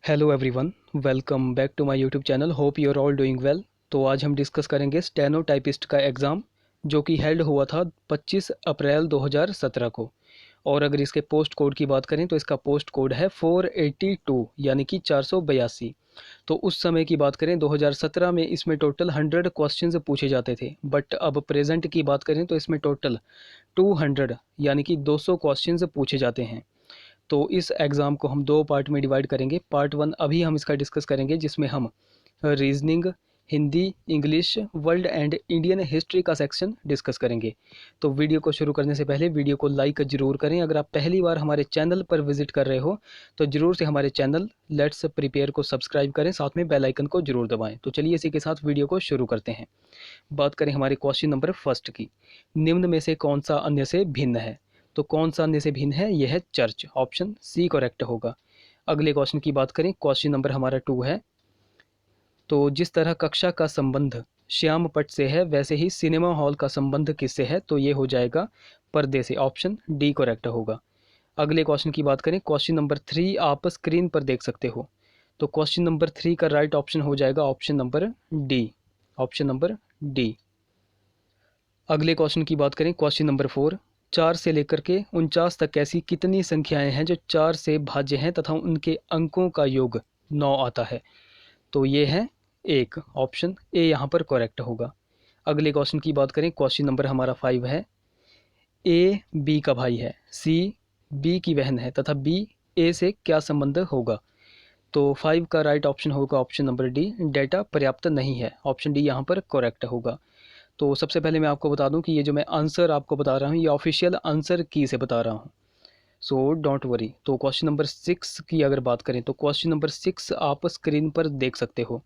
Hello everyone, welcome back to my YouTube channel. Hope you are all doing well. तो आज हम discuss करेंगे stenotypist का exam जो कि हेल्ड हुआ था 25 अप्रैल 2017 को। और अगर इसके पोस्ट कोड की बात करें तो इसका पोस्ट कोड है 482 यानी कि 482। तो उस समय की बात करें 2017 में इसमें टोटल 100 क्वेश्चंस पूछे जाते थे, बट अब प्रेजेंट की बात करें तो इसमें टोटल 200 यानी कि 200 क्वेश्चंस पूछे जाते हैं। तो इस एग्ज़ाम को हम दो पार्ट में डिवाइड करेंगे। पार्ट वन अभी हम इसका डिस्कस करेंगे जिसमें हम reasoning, Hindi, English, world and Indian history का सेक्शन डिस्कस करेंगे। तो वीडियो को शुरू करने से पहले वीडियो को लाइक ज़रूर करें। अगर आप पहली बार हमारे चैनल पर विजिट कर रहे हो तो ज़रूर से हमारे चैनल लेट्स प्रिपेयर को सब्सक्राइब करें, साथ में बेल आइकन को ज़रूर दबाएं। तो चलिए इसी के साथ वीडियो को शुरू करते हैं। बात करें हमारे क्वेश्चन नंबर फर्स्ट की, निम्न में से कौन सा अन्य से भिन्न है। तो कौन सा अन्य से भिन्न है, यह है चर्च। ऑप्शन सी करेक्ट होगा। अगले क्वेश्चन की बात करें, क्वेश्चन नंबर हमारा 2 है। तो जिस तरह कक्षा का संबंध श्याम पट से है वैसे ही सिनेमा हॉल का संबंध किससे है। तो ये हो जाएगा पर्दे से। ऑप्शन डी करेक्ट होगा। अगले क्वेश्चन की बात करें, क्वेश्चन नंबर 3 आप स्क्रीन पर देख सकते हो। तो क्वेश्चन नंबर 3 का राइट ऑप्शन हो जाएगा option number D. Option number D. अगले क्वेश्चन की बात करें, क्वेश्चन नंबर 4, 4 से लेकर के 49 तक ऐसी कितनी संख्याएं हैं जो 4 से भाज्य हैं तथा उनके अंकों का योग 9 आता है। तो ये है 1। ऑप्शन ए यहाँ पर करेक्ट होगा। अगले क्वेश्चन की बात करें, क्वेश्चन नंबर हमारा 5 है। ए बी का भाई है, सी बी की बहन है तथा बी ए से क्या संबंध होगा। तो 5 का राइट ऑप्शन होगा ऑप्शन नंबर डी, डेटा पर्याप्त नहीं है। ऑप्शन डी यहाँ पर करेक्ट होगा। तो सबसे पहले मैं आपको बता दूं कि ये जो मैं आंसर आपको बता रहा हूँ ये ऑफिशियल आंसर की से बता रहा हूँ, सो डोंट वरी। तो क्वेश्चन नंबर 6 की अगर बात करें तो क्वेश्चन नंबर 6 आप स्क्रीन पर देख सकते हो।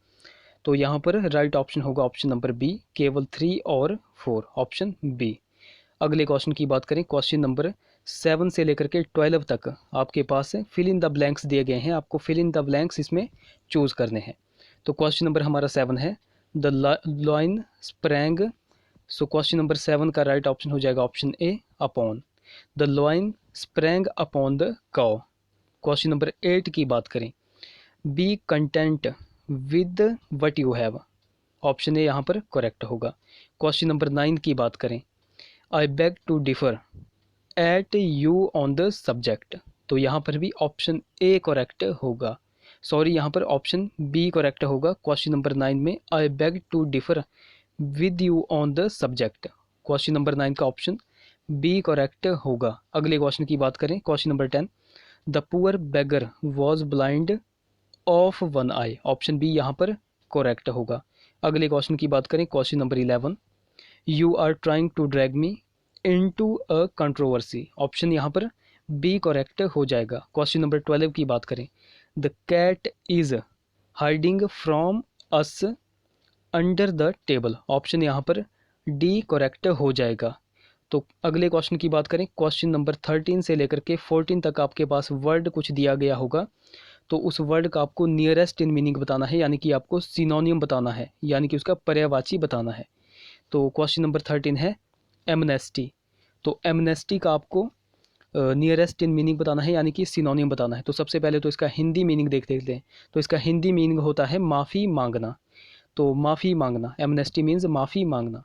तो यहाँ पर राइट ऑप्शन होगा ऑप्शन नंबर बी, केवल 3 और 4। Option B. अगले क्वेश्चन की बात करें, क्वेश्चन नंबर 7 से लेकर के 12 तक आपके पास फिल इन द ब्लैंक्स दिए गए हैं। आपको फिल इन द ब्लैंक्स इसमें चूज़ करने हैं। तो क्वेश्चन नंबर हमारा 7 है, the lion sprang. So question number 7 का राइट ऑप्शन हो जाएगा option A, upon. The lion sprang upon the cow. Question number 8 की बात करें, be content with what you have. Option A यहाँ पर करेक्ट होगा। क्वेश्चन नंबर 9 की बात करें, I beg to differ at you on the subject. तो यहाँ पर भी ऑप्शन ए करेक्ट होगा। सॉरी, यहाँ पर ऑप्शन बी करेक्ट होगा। क्वेश्चन नंबर 9 में I beg to differ with you on the subject. Question number 9 का ऑप्शन बी करेक्ट होगा। अगले क्वेश्चन की बात करें, question number 10, the poor beggar was blind of one eye. Option B यहाँ पर करेक्ट होगा। अगले क्वेश्चन की बात करें, question number 11, you are trying to drag me into a controversy. Option यहाँ पर बी करेक्ट हो जाएगा। क्वेश्चन नंबर 12 की बात करें, the cat is hiding from us under the table. Option यहाँ पर डी करेक्ट हो जाएगा। तो अगले क्वेश्चन की बात करें, क्वेश्चन नंबर 13 से लेकर के 14 तक आपके पास वर्ड कुछ दिया गया होगा। तो उस वर्ड का आपको नियरेस्ट इन मीनिंग बताना है, यानी कि आपको सिनोनियम बताना है, यानी कि उसका पर्यायवाची बताना है। तो क्वेश्चन नंबर 13 है एमनेस्टी। तो एमनेस्टी का आपको नियरेस्ट इन मीनिंग बताना है, यानी कि सिनोनियम बताना है। तो सबसे पहले तो इसका हिंदी मीनिंग देख लेते हैं। तो इसका हिंदी मीनिंग होता है माफ़ी मांगना। तो माफ़ी मांगना, एमनेस्टी मीन्स माफ़ी मांगना।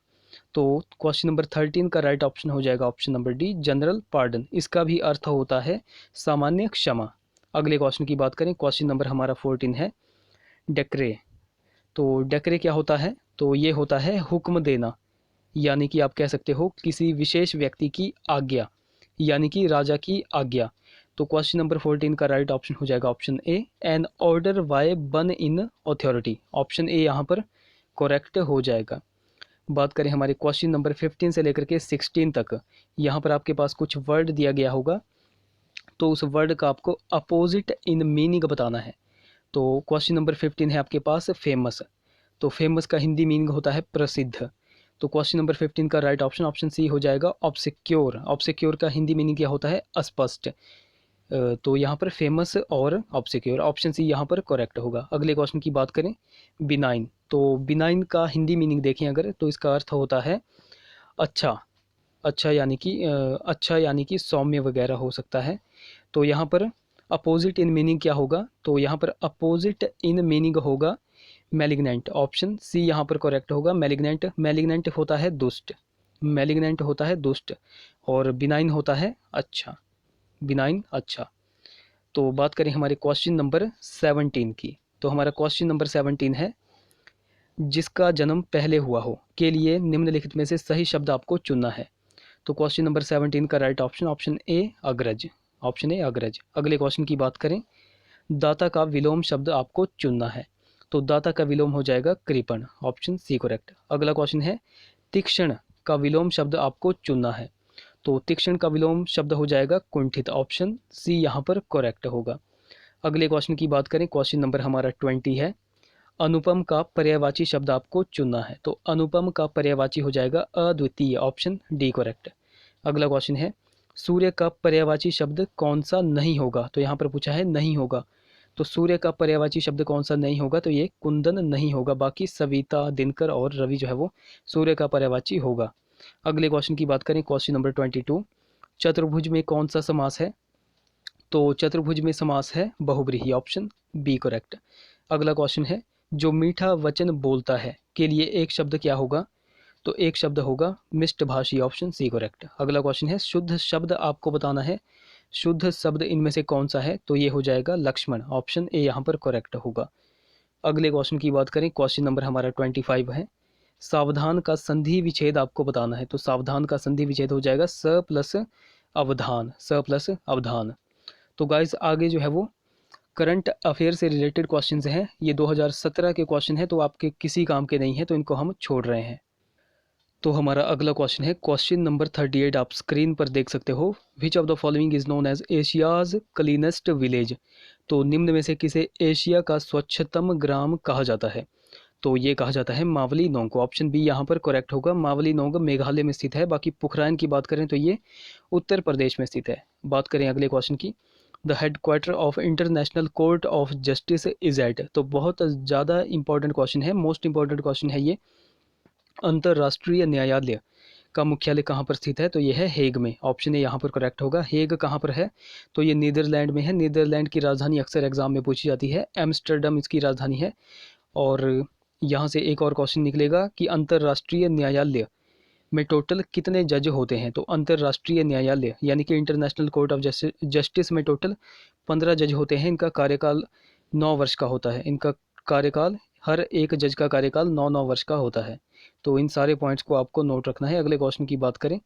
तो क्वेश्चन नंबर 13 का राइट ऑप्शन हो जाएगा option number D, general pardon. इसका भी अर्थ होता है सामान्य क्षमा। अगले क्वेश्चन की बात करें, क्वेश्चन नंबर हमारा 14 है डेक्रे। तो डेक्रे क्या होता है, तो ये होता है हुक्म देना, यानी कि आप कह सकते हो किसी विशेष व्यक्ति की आज्ञा, यानी कि राजा की आज्ञा। तो क्वेश्चन नंबर 14 का राइट ऑप्शन हो जाएगा option A, an order by one in authority. Option A यहाँ पर करेक्ट हो जाएगा। बात करें हमारे क्वेश्चन नंबर 15 से लेकर के 16 तक, यहाँ पर आपके पास कुछ वर्ड दिया गया होगा। तो उस वर्ड का आपको अपोजिट इन मीनिंग बताना है। तो क्वेश्चन नंबर 15 है आपके पास फेमस। तो फेमस का हिंदी मीनिंग होता है प्रसिद्ध। तो क्वेश्चन नंबर 15 का राइट ऑप्शन ऑप्शन सी हो जाएगा ऑब्सिक्योर। ऑब्सिक्योर का हिंदी मीनिंग क्या होता है, अस्पष्ट। तो यहाँ पर फेमस और ऑब्सिक्योर, ऑप्शन सी यहाँ पर करेक्ट होगा। अगले क्वेश्चन की बात करें, बिनाइन। तो बिनाइन का हिंदी मीनिंग देखें अगर, तो इसका अर्थ होता है अच्छा। अच्छा यानी कि सौम्य वगैरह हो सकता है। तो यहाँ पर अपोजिट इन मीनिंग क्या होगा, तो यहाँ पर अपोजिट इन मीनिंग होगा मैलिग्नेंट, ऑप्शन सी यहाँ पर करेक्ट होगा। मैलिग्नेंट, मैलिग्नेंट होता है दुष्ट, मैलिग्नेंट होता है दुष्ट, और बिनाइन होता है अच्छा, बिनाइन अच्छा। तो बात करें हमारे क्वेश्चन नंबर 17 की, तो हमारा क्वेश्चन नंबर 17 है, जिसका जन्म पहले हुआ हो के लिए निम्नलिखित में से सही शब्द आपको चुनना है। तो क्वेश्चन नंबर 17 का राइट ऑप्शन, ऑप्शन ए अग्रज, ऑप्शन ए अग्रज। अगले क्वेश्चन की बात करें, दाता का विलोम शब्द आपको चुनना है, तो दाता का विलोम हो जाएगा कृपण, ऑप्शन सी करेक्ट। अगला क्वेश्चन है, तीक्ष्ण का विलोम शब्द आपको चुनना है, तो तीक्ष्ण का विलोम शब्द हो जाएगा कुंठित, ऑप्शन सी यहाँ पर करेक्ट होगा। अगले क्वेश्चन की बात करें, क्वेश्चन नंबर हमारा 20 है, अनुपम का पर्यायवाची शब्द आपको चुनना है, तो अनुपम का पर्यायवाची हो जाएगा अद्वितीय, ऑप्शन डी करेक्ट। अगला क्वेश्चन है, सूर्य का पर्यायवाची शब्द कौन सा नहीं होगा, तो यहाँ पर पूछा है नहीं होगा, तो सूर्य का पर्यायवाची शब्द कौन सा नहीं होगा, तो ये कुंदन नहीं होगा, बाकी सविता, दिनकर और रवि जो है वो सूर्य का पर्यायवाची होगा। अगले क्वेश्चन की बात करें, क्वेश्चन नंबर 22, चतुर्भुज में कौन सा समास है, तो चतुर्भुज में समास है बहुब्रीहि, ऑप्शन बी करेक्ट। अगला क्वेश्चन है, जो मीठा वचन बोलता है के लिए एक शब्द क्या होगा, तो एक शब्द होगा मिष्टभाषी, ऑप्शन सी करेक्ट। अगला क्वेश्चन है, शुद्ध शब्द आपको बताना है, शुद्ध शब्द इनमें से कौन सा है, तो ये हो जाएगा लक्ष्मण, ऑप्शन ए यहाँ पर करेक्ट होगा। अगले क्वेश्चन की बात करें, क्वेश्चन नंबर हमारा 25 है, सावधान का संधि विच्छेद आपको बताना है, तो सावधान का संधि विच्छेद हो जाएगा स प्लस अवधान, स प्लस अवधान। तो गाइस आगे जो है वो करंट अफेयर से रिलेटेड क्वेश्चंस हैं, ये 2017 के क्वेश्चन हैं, तो आपके किसी काम के नहीं हैं, तो इनको हम छोड़ रहे हैं। तो हमारा अगला क्वेश्चन है, क्वेश्चन नंबर 38 आप स्क्रीन पर देख सकते हो, which of the following is known as Asia's cleanest village, तो निम्न में से किसे एशिया का स्वच्छतम ग्राम कहा जाता है, तो ये कहा जाता है मावली नोंग को, ऑप्शन बी यहाँ पर करेक्ट होगा। मावली नोंग मेघालय में स्थित है, बाकी पोखरान की बात करें तो ये उत्तर प्रदेश में स्थित है। बात करें अगले क्वेश्चन की, the headquarter of International Court of Justice is at, तो बहुत ज़्यादा इंपॉर्टेंट क्वेश्चन है, मोस्ट इंपॉर्टेंट क्वेश्चन है ये, अंतर्राष्ट्रीय न्यायालय का मुख्यालय कहाँ पर स्थित है, तो ये है हेग में, ऑप्शन ए यहाँ पर करेक्ट होगा। हेग कहाँ पर है, तो ये नीदरलैंड में है, नीदरलैंड की राजधानी अक्सर एग्जाम में पूछी जाती है, एम्स्टर्डम इसकी राजधानी है। और यहाँ से एक और क्वेश्चन निकलेगा कि अंतर्राष्ट्रीय न्यायालय में टोटल कितने जज होते हैं, तो अंतर्राष्ट्रीय न्यायालय यानी कि इंटरनेशनल कोर्ट ऑफ जस्टिस में टोटल 15 जज होते हैं, इनका कार्यकाल 9 वर्ष का होता है, इनका कार्यकाल, हर एक जज का कार्यकाल 9 वर्ष का होता है। तो इन सारे पॉइंट्स को आपको नोट रखना है। अगले क्वेश्चन की बात करें,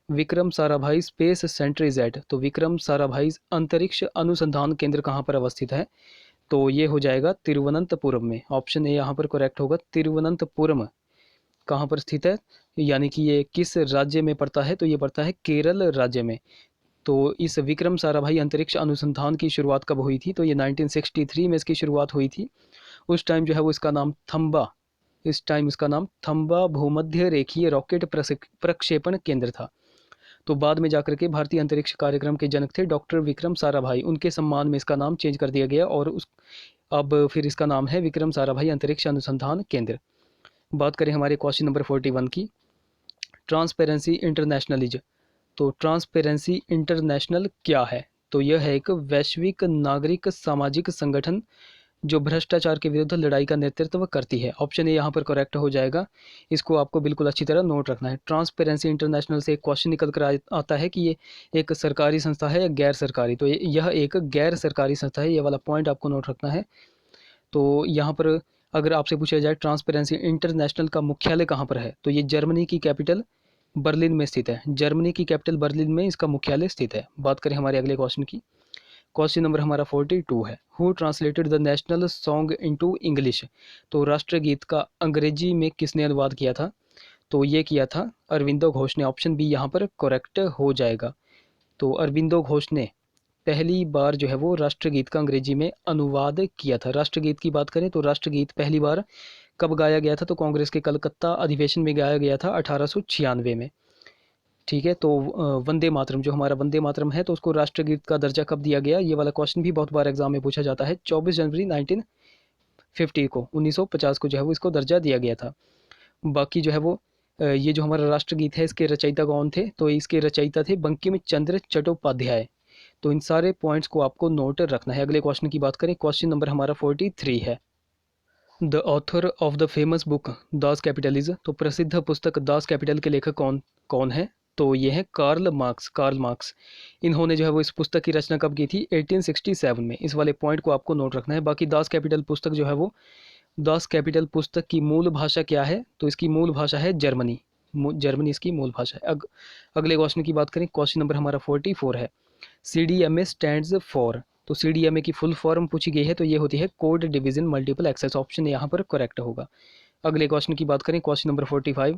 Vikram Sarabhai space centre is at, तो विक्रम साराभाई अंतरिक्ष अनुसंधान केंद्र कहाँ पर अवस्थित है, तो ये हो जाएगा तिरुवनंतपुरम में, ऑप्शन ए यहाँ पर करेक्ट होगा। तिरुवनंतपुरम कहाँ पर स्थित है, यानी कि ये किस राज्य में पड़ता है, तो ये पड़ता है केरल राज्य में। तो इस विक्रम साराभाई अंतरिक्ष अनुसंधान की शुरुआत कब हुई थी, तो ये 1963 में इसकी शुरुआत हुई थी। उस टाइम जो है वो इसका नाम थम्बा, इस टाइम इसका नाम थम्बा भूमध्य रेखीय रॉकेट प्रक्षेपण केंद्र था। तो बाद में जाकर के भारतीय अंतरिक्ष कार्यक्रम के जनक थे डॉक्टर विक्रम साराभाई, उनके सम्मान में इसका नाम चेंज कर दिया गया और अब फिर इसका नाम है विक्रम साराभाई अंतरिक्ष अनुसंधान केंद्र। बात करें हमारे क्वेश्चन नंबर 41 की, ट्रांसपेरेंसी इंटरनेशनलिज, तो ट्रांसपेरेंसी इंटरनेशनल क्या है, तो यह है एक वैश्विक नागरिक सामाजिक संगठन जो भ्रष्टाचार के विरुद्ध लड़ाई का नेतृत्व करती है, ऑप्शन ए यहाँ पर करेक्ट हो जाएगा। इसको आपको बिल्कुल अच्छी तरह नोट रखना है। ट्रांसपेरेंसी इंटरनेशनल से एक क्वेश्चन निकल कर आता है कि ये एक सरकारी संस्था है या गैर सरकारी, तो यह एक गैर सरकारी संस्था है, ये वाला पॉइंट आपको नोट रखना है। तो यहाँ पर अगर आपसे पूछा जाए ट्रांसपेरेंसी इंटरनेशनल का मुख्यालय कहाँ पर है, तो ये जर्मनी की कैपिटल बर्लिन में स्थित है, जर्मनी की कैपिटल बर्लिन में इसका मुख्यालय स्थित है। बात करें हमारे अगले क्वेश्चन की, क्वेश्चन नंबर हमारा 42 है, who translated the national song into English, तो राष्ट्रगीत का अंग्रेजी में किसने अनुवाद किया था, तो ये किया था अरविंदो घोष ने, ऑप्शन बी यहाँ पर करेक्ट हो जाएगा। तो अरविंदो घोष ने पहली बार जो है वो राष्ट्रगीत का अंग्रेजी में अनुवाद किया था। राष्ट्रगीत की बात करें तो राष्ट्रगीत पहली बार कब गाया गया था, तो कांग्रेस के कलकत्ता अधिवेशन में गाया गया था 1896 में। ठीक है, तो वंदे मातरम, जो हमारा वंदे मातरम है, तो उसको राष्ट्रगीत का दर्जा कब दिया गया, ये वाला क्वेश्चन भी बहुत बार एग्जाम में पूछा जाता है। 24 जनवरी 1950 को 1950 को जो है वो इसको दर्जा दिया गया था। बाकी जो है वो ये जो हमारा राष्ट्रगीत है इसके रचयिता कौन थे, तो इसके रचयिता थे बंकिम चंद्र चट्टोपाध्याय। तो इन सारे पॉइंट्स को आपको नोट रखना है। अगले क्वेश्चन की बात करें, क्वेश्चन नंबर हमारा 43 है। The author of the famous book Das capitalism, तो प्रसिद्ध पुस्तक दास कैपिटल के लेखक कौन कौन है? तो ये है कार्ल मार्क्स। इन्होंने जो है वो इस पुस्तक की रचना कब की थी? 1867 में। इस वाले पॉइंट को आपको नोट रखना है। बाकी दास कैपिटल पुस्तक जो है वो, दास कैपिटल पुस्तक की मूल भाषा क्या है? तो इसकी मूल भाषा है जर्मनी। जर्मनी इसकी मूल भाषा है। अगले क्वेश्चन की बात करें, क्वेश्चन नंबर हमारा 44 है। CDMA स्टैंड्स फॉर, तो CDMA की फुल फॉर्म पूछी गई है, तो ये होती है code division multiple access. Option यहाँ पर करेक्ट होगा। अगले क्वेश्चन की बात करें, question number 45।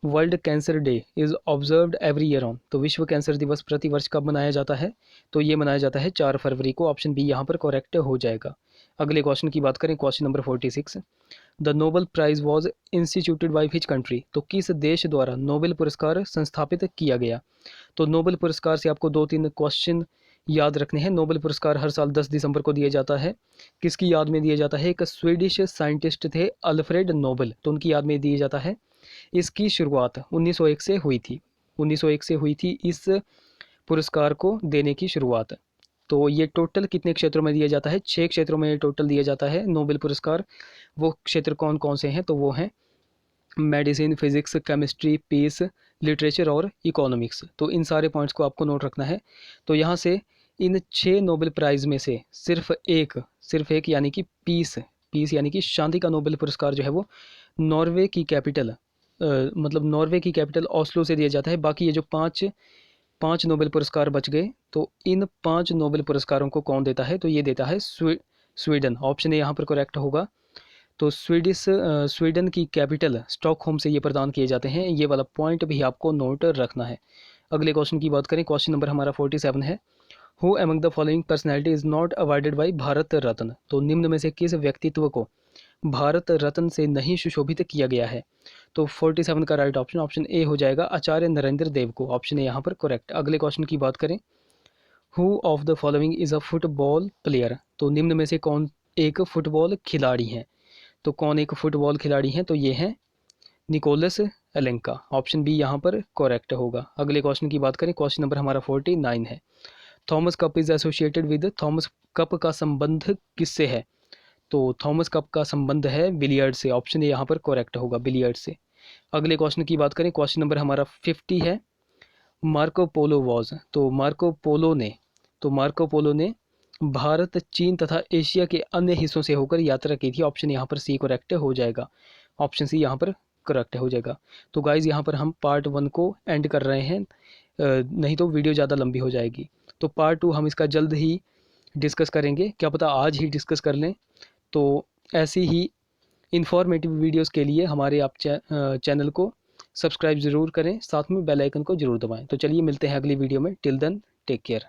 World cancer day is observed every year on, तो विश्व कैंसर दिवस प्रति वर्ष कब मनाया जाता है? तो ये मनाया जाता है 4 फरवरी को। ऑप्शन बी यहाँ पर करेक्ट हो जाएगा। अगले क्वेश्चन की बात करें, question number 46। The Nobel prize was instituted by which country, तो किस देश द्वारा नोबेल पुरस्कार संस्थापित किया गया? तो नोबेल पुरस्कार से आपको 2-3 क्वेश्चन याद रखने हैं। नोबेल पुरस्कार हर साल 10 दिसंबर को दिया जाता है। किसकी याद में दिया जाता है? एक स्वीडिश साइंटिस्ट थे अल्फ्रेड नोबेल, तो उनकी याद में दिया जाता है। इसकी शुरुआत 1901 से हुई थी। 1901 से हुई थी इस पुरस्कार को देने की शुरुआत। तो ये टोटल कितने क्षेत्रों में दिया जाता है? 6 क्षेत्रों में टोटल दिया जाता है नोबेल पुरस्कार। वो क्षेत्र कौन कौन से हैं? तो वो हैं medicine, physics, chemistry, peace, literature और इकोनॉमिक्स। तो इन सारे पॉइंट्स को आपको नोट रखना है। तो यहाँ से इन 6 नोबेल प्राइज़ में से सिर्फ एक यानी कि पीस यानी कि शांति का नोबेल पुरस्कार जो है वो नॉर्वे की कैपिटल नॉर्वे की कैपिटल ओस्लो से दिया जाता है। बाकी ये जो पाँच नोबेल पुरस्कार बच गए, तो इन 5 नोबेल पुरस्कारों को कौन देता है? तो ये देता है स्वीडन। ऑप्शन ए यहाँ पर करेक्ट होगा। तो स्वीडन की कैपिटल स्टॉकहोम से ये प्रदान किए जाते हैं। ये वाला पॉइंट भी आपको नोट रखना है। अगले क्वेश्चन की बात करें, क्वेश्चन नंबर हमारा 47 है। Who among the following personality is not awarded by Bharat Ratna, तो निम्न में से किस व्यक्तित्व को भारत रत्न से नहीं सुशोभित किया गया है? तो 47 का राइट ऑप्शन ए हो जाएगा, आचार्य नरेंद्र देव को। ऑप्शन ए यहाँ पर करेक्ट। अगले क्वेश्चन की बात करें, who of the following is a football player, तो निम्न में से कौन एक फुटबॉल खिलाड़ी है? तो कौन एक फुटबॉल खिलाड़ी हैं? तो ये हैं निकोलस एलेंका। ऑप्शन बी यहाँ पर करेक्ट होगा। अगले क्वेश्चन की बात करें, क्वेश्चन नंबर हमारा 49 है। Thomas cup is associated with, Thomas cup का संबंध किससे है? तो थॉमस कप का संबंध है बिलियर्ड से। ऑप्शन ए यहाँ पर करेक्ट होगा, बिलियर्ड से। अगले क्वेश्चन की बात करें, क्वेश्चन नंबर हमारा 50 है। मार्को पोलो वॉज, तो मार्को पोलो ने भारत, चीन तथा एशिया के अन्य हिस्सों से होकर यात्रा की थी। ऑप्शन यहाँ पर सी करेक्ट हो जाएगा। ऑप्शन सी यहाँ पर करेक्ट हो जाएगा। तो गाइज़ यहाँ पर हम पार्ट 1 को एंड कर रहे हैं, नहीं तो वीडियो ज़्यादा लंबी हो जाएगी। तो पार्ट 2 हम इसका जल्द ही डिस्कस करेंगे, क्या पता आज ही डिस्कस कर लें। तो ऐसी ही इंफॉर्मेटिव वीडियोस के लिए हमारे आप चैनल को सब्सक्राइब ज़रूर करें, साथ में बेल आइकन को ज़रूर दबाएं। तो चलिए मिलते हैं अगली वीडियो में। Till then take care.